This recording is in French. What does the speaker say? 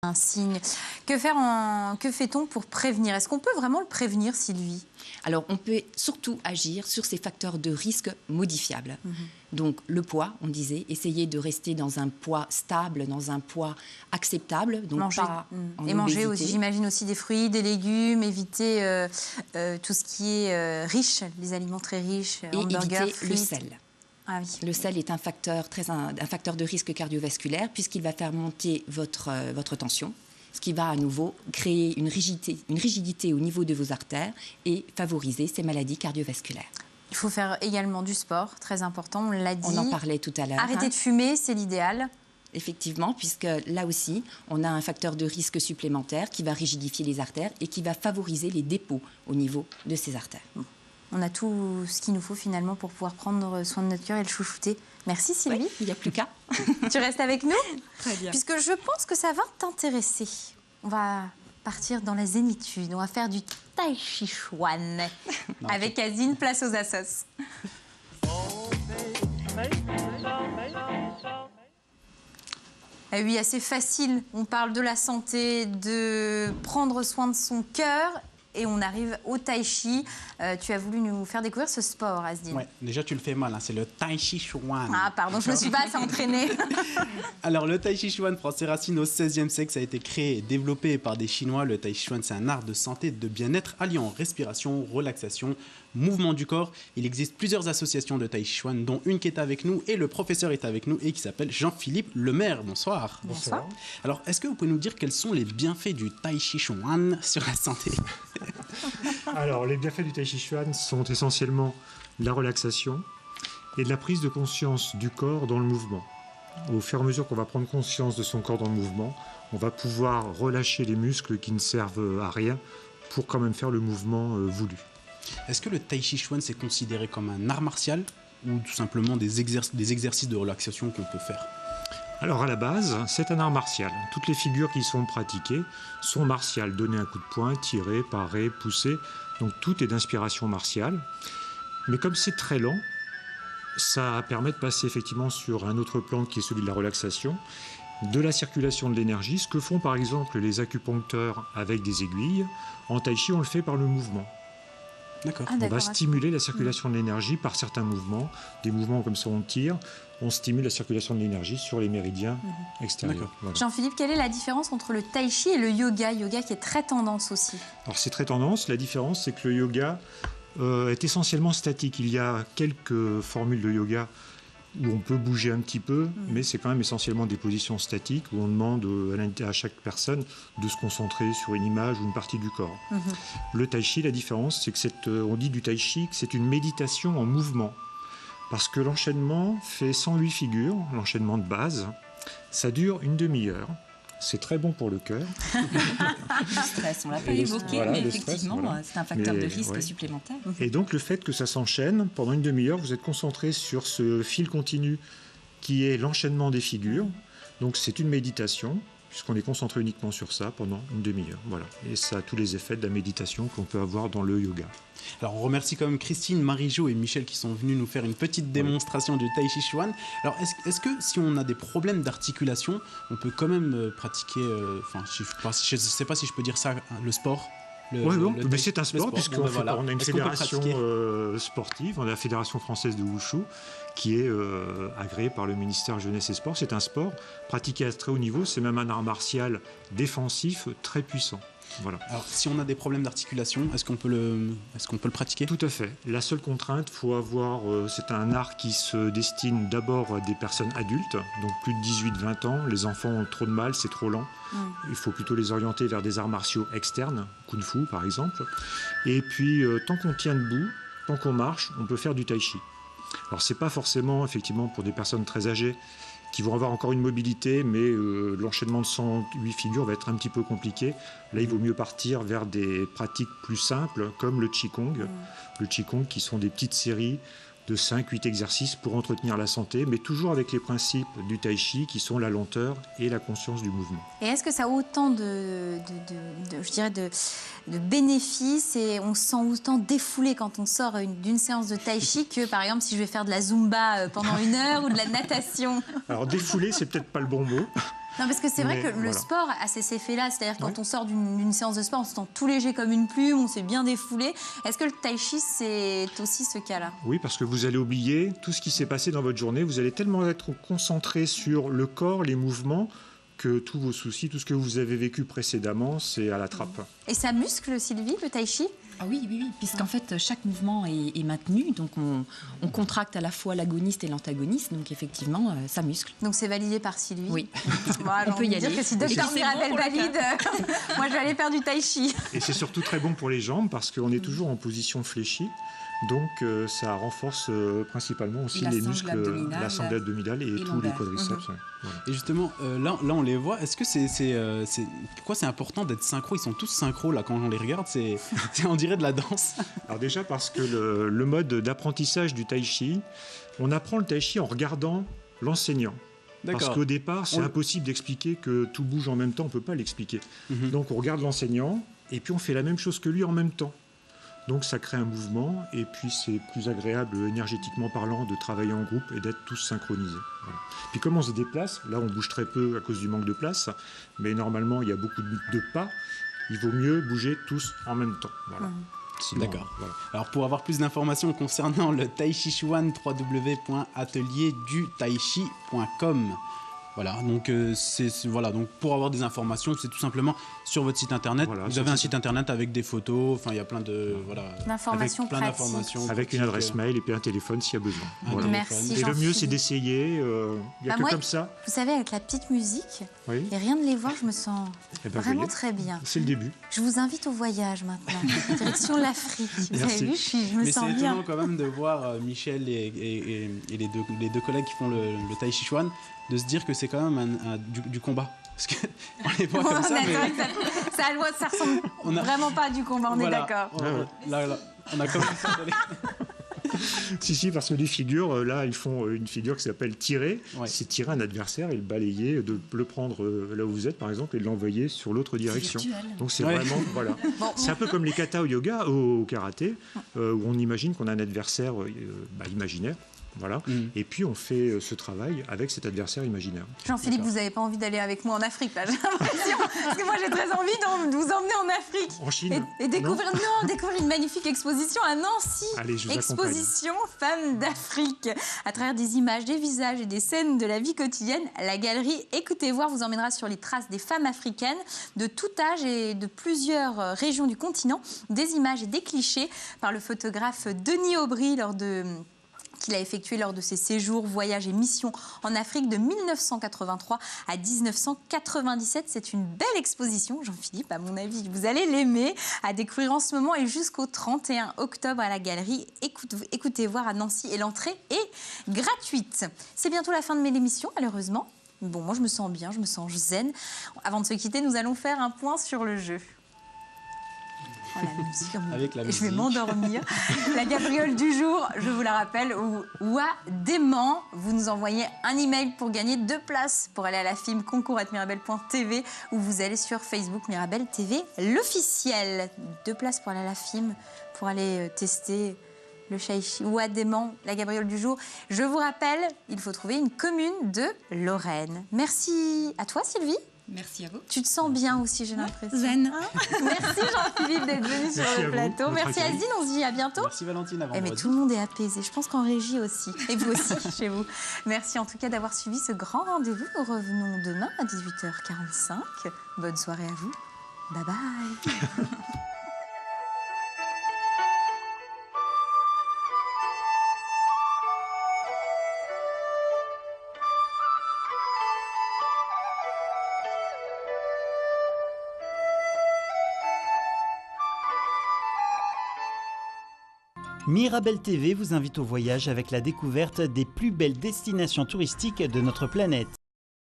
Un signe. Que fait-on pour prévenir? Est-ce qu'on peut vraiment le prévenir, Sylvie? Alors, on peut surtout agir sur ces facteurs de risque modifiables. Donc, le poids, on disait, essayer de rester dans un poids stable, dans un poids acceptable. Donc manger. pas en Et manger obésité. aussi, j'imagine aussi des fruits, des légumes, éviter tout ce qui est riche, les aliments très riches, Et hamburgers, éviter le frites. sel. Ah oui. Le sel est un facteur de risque cardiovasculaire puisqu'il va faire monter votre tension, ce qui va à nouveau créer une rigidité au niveau de vos artères et favoriser ces maladies cardiovasculaires. Il faut faire également du sport, très important, on l'a dit. On en parlait tout à l'heure. Arrêter de fumer, c'est l'idéal. Effectivement, puisque là aussi, on a un facteur de risque supplémentaire qui va rigidifier les artères et qui va favoriser les dépôts au niveau de ces artères. On a tout ce qu'il nous faut finalement pour pouvoir prendre soin de notre cœur et le chouchouter. Merci Sylvie. Oui, il n'y a plus qu'à. Tu restes avec nous? Très bien. Puisque je pense que ça va t'intéresser. On va partir dans la zénitude. On va faire du tai chi chuan. Avec Azine, place aux assos. Ah oui, assez facile. On parle de la santé, de prendre soin de son cœur. Et on arrive au tai chi. Tu as voulu nous faire découvrir ce sport, Asdine. Ouais, déjà tu le fais mal, hein, c'est le tai chi chuan. Ah, pardon, je ne me suis pas assez entraînée. Alors le tai chi chuan prend ses racines au XVIe siècle, ça a été créé et développé par des Chinois. Le tai chi chuan, c'est un art de santé et de bien-être alliant respiration, relaxation, mouvement du corps. Il existe plusieurs associations de tai chi chuan, dont une qui est avec nous et le professeur est avec nous et qui s'appelle Jean-Philippe Lemaire. Bonsoir. Bonsoir. Alors, est-ce que vous pouvez nous dire quels sont les bienfaits du tai chi chuan sur la santé? Alors, les bienfaits du tai chi chuan sont essentiellement la relaxation et de la prise de conscience du corps dans le mouvement. Au fur et à mesure qu'on va prendre conscience de son corps dans le mouvement, on va pouvoir relâcher les muscles qui ne servent à rien pour quand même faire le mouvement voulu. Est-ce que le tai chi chuan c'est considéré comme un art martial ou tout simplement des exercices de relaxation qu'on peut faire? Alors à la base, c'est un art martial. Toutes les figures qui sont pratiquées sont martiales. Donner un coup de poing, tirer, parer, pousser. Donc tout est d'inspiration martiale. Mais comme c'est très lent, ça permet de passer effectivement sur un autre plan qui est celui de la relaxation, de la circulation de l'énergie, ce que font par exemple les acupuncteurs avec des aiguilles. En tai chi, on le fait par le mouvement. D'accord. Ah, On va d'accord. stimuler la circulation de l'énergie par certains mouvements. Des mouvements comme ça, on tire, on stimule la circulation de l'énergie sur les méridiens extérieurs. D'accord. Voilà. Jean-Philippe, quelle est la différence entre le tai chi et le yoga? Yoga qui est très tendance aussi. Alors c'est très tendance. La différence, c'est que le yoga est essentiellement statique. Il y a quelques formules de yoga où on peut bouger un petit peu, mais c'est quand même essentiellement des positions statiques où on demande à chaque personne de se concentrer sur une image ou une partie du corps. Le tai chi, la différence, c'est que on dit du tai chi que c'est une méditation en mouvement. Parce que l'enchaînement fait 108 figures, l'enchaînement de base, ça dure une demi-heure. C'est très bon pour le cœur. Le stress, on ne l'a pas évoqué, voilà, mais le stress, effectivement, voilà. c'est un facteur Mais, de risque ouais. supplémentaire. Et donc le fait que ça s'enchaîne, pendant une demi-heure, vous êtes concentré sur ce fil continu qui est l'enchaînement des figures. Donc c'est une méditation, puisqu'on est concentré uniquement sur ça pendant une demi-heure. Voilà. Et ça a tous les effets de la méditation qu'on peut avoir dans le yoga. Alors on remercie quand même Christine, Marie-Jo et Michel qui sont venus nous faire une petite démonstration du tai chi chuan. Alors est-ce que si on a des problèmes d'articulation, on peut quand même pratiquer, je ne sais pas si je peux dire ça, le sport? Mais c'est un sport, le puisqu'on Bon, ben voilà. on a une Est-ce qu'on peut fédération pratiquer sportive, on a la Fédération française de Wushu, qui est agréée par le ministère Jeunesse et Sport. C'est un sport pratiqué à très haut niveau, c'est même un art martial défensif très puissant. Voilà. Alors si on a des problèmes d'articulation, est-ce qu'on peut le pratiquer? Tout à fait. La seule contrainte, faut avoir, c'est un art qui se destine d'abord à des personnes adultes, donc plus de 18-20 ans. Les enfants ont trop de mal, c'est trop lent. Il faut plutôt les orienter vers des arts martiaux externes, Kung Fu par exemple. Et puis, tant qu'on tient debout, tant qu'on marche, on peut faire du tai chi. Alors, c'est pas forcément, effectivement, pour des personnes très âgées qui vont avoir encore une mobilité, mais l'enchaînement de 108 figures va être un petit peu compliqué. Là, il vaut mieux partir vers des pratiques plus simples, comme le Qigong. Le Qigong, qui sont des petites séries de 5-8 exercices pour entretenir la santé, mais toujours avec les principes du tai chi, qui sont la lenteur et la conscience du mouvement. Et est-ce que ça a autant de bénéfices et on se sent autant défoulé quand on sort d'une séance de tai chi que, par exemple, si je vais faire de la Zumba pendant une heure ou de la natation? Alors, défouler, c'est peut-être pas le bon mot. Non, parce que c'est vrai Mais que le voilà. sport a ces effets-là. C'est-à-dire quand Ouais. on sort d'une séance de sport, on se sent tout léger comme une plume, on s'est bien défoulé. Est-ce que le tai chi, c'est aussi ce cas-là? Oui, parce que vous allez oublier tout ce qui s'est passé dans votre journée. Vous allez tellement être concentré sur le corps, les mouvements, que tous vos soucis, tout ce que vous avez vécu précédemment, c'est à la trappe. Et ça muscle, Sylvie, le tai chi? Ah oui, oui, oui, puisqu'en fait, chaque mouvement est maintenu, donc on contracte à la fois l'agoniste et l'antagoniste, donc effectivement, ça muscle. Donc c'est validé par Sylvie. Oui. Bon, j'ai On peut envie y de dire aller. que si Et Dr puis, c'est Mirabel bon pour le valide, moi je vais aller faire du tai chi. Et c'est surtout très bon pour les jambes parce qu'on est toujours en position fléchie. Donc ça renforce principalement aussi La les sangle muscles, abdominale la sangle abdominale et tous les lombaire. quadriceps. Ouais. Voilà. Et justement, là, on les voit. Est-ce que pourquoi c'est important d'être synchro? Ils sont tous synchro là quand on les regarde. On dirait de la danse. Alors déjà parce que le mode d'apprentissage du tai chi, on apprend le tai chi en regardant l'enseignant. Parce D'accord. qu'au départ, c'est On- impossible d'expliquer que tout bouge en même temps, on ne peut pas l'expliquer. Mhm. Donc on regarde l'enseignant et puis on fait la même chose que lui en même temps. Donc ça crée un mouvement et puis c'est plus agréable énergétiquement parlant de travailler en groupe et d'être tous synchronisés. Voilà. Puis comme on se déplace, là on bouge très peu à cause du manque de place, mais normalement il y a beaucoup de pas, il vaut mieux bouger tous en même temps. Voilà. Sinon, D'accord. voilà. Alors pour avoir plus d'informations concernant le Tai Chi Chuan, www.atelierduTaichi.com. Voilà, donc voilà, donc pour avoir des informations, c'est tout simplement sur votre site internet. Voilà, Vous sur avez le un site. site internet avec des photos, enfin il y a plein de D'informations avec plein pratiques. d'informations Avec une pratiques, adresse mail et puis un téléphone s'il y a besoin. un Voilà. téléphone. Merci, Et le mieux Jean-Philippe. c'est d'essayer, il n'y a Bah, que moi, comme ça. Vous savez, avec la petite musique Oui. et rien de les voir, je me sens Eh ben, vraiment voyez, très bien. c'est le début. Je vous invite au voyage maintenant, direction l'Afrique. Vous Merci. avez vu, je me Mais sens c'est bien. étonnant quand même de voir Michel et les deux collègues qui font le Tai Chi Chuan, de se dire que c'est quand même du combat. Parce qu'on les voit comme ça, C'est vrai mais que ça ressemble On a- vraiment pas à du combat, on est voilà. d'accord. Là, on a commencé à aller- Si, parce que les figures, là, ils font une figure qui s'appelle tirer. Ouais. C'est tirer un adversaire et le balayer, de le prendre là où vous êtes, par exemple, et de l'envoyer sur l'autre direction. virtuel. Donc c'est Ouais. vraiment, voilà. Bon, C'est un peu comme les kata au yoga, au karaté, où on imagine qu'on a un adversaire imaginaire. Voilà. Et puis on fait ce travail avec cet adversaire imaginaire. Jean-Philippe, D'accord. vous n'avez pas envie d'aller avec moi en Afrique, là, j'ai l'impression. Parce que moi, j'ai très envie de vous emmener en Afrique. En Chine. Et découvrir, découvrir une magnifique exposition à Nancy. Allez, je vous Exposition Femmes d'Afrique. À travers des images, des visages et des scènes de la vie quotidienne, la galerie Écoutez voir vous emmènera sur les traces des femmes africaines de tout âge et de plusieurs régions du continent. Des images et des clichés par le photographe Denis Aubry qu'il a effectué lors de ses séjours, voyages et missions en Afrique de 1983 à 1997. C'est une belle exposition, Jean-Philippe, à mon avis, vous allez l'aimer, à découvrir en ce moment et jusqu'au 31 octobre à la galerie Écoutez voir à Nancy, et l'entrée est gratuite. C'est bientôt la fin de l'émission, malheureusement. Bon, moi je me sens bien, je me sens zen. Avant de se quitter, nous allons faire un point sur le jeu. Oh, la musique, Avec la et je vais musique. m'endormir. La gabriole du jour, je vous la rappelle, ou à Dément, vous nous envoyez un email pour gagner 2 places pour aller à la film concours@mirabel.tv, ou vous allez sur Facebook Mirabel TV, l'officiel. 2 places pour aller à la film, pour aller tester le Shaichi ou à Dément, la gabriole du jour. Je vous rappelle, il faut trouver une commune de Lorraine. Merci à toi, Sylvie. Merci à vous. Tu te sens bien aussi, j'ai l'impression. Zen. Merci Jean-Philippe d'être venu sur Merci le à vous, plateau. votre Merci accueil. Azine, on se dit à bientôt. Merci Valentine, à Eh, mais vendredi. tout le monde est apaisé. Je pense qu'en régie aussi. Et vous aussi, chez vous. Merci en tout cas d'avoir suivi ce grand rendez-vous. Nous revenons demain à 18h45. Bonne soirée à vous. Bye bye. Mirabel TV vous invite au voyage avec la découverte des plus belles destinations touristiques de notre planète.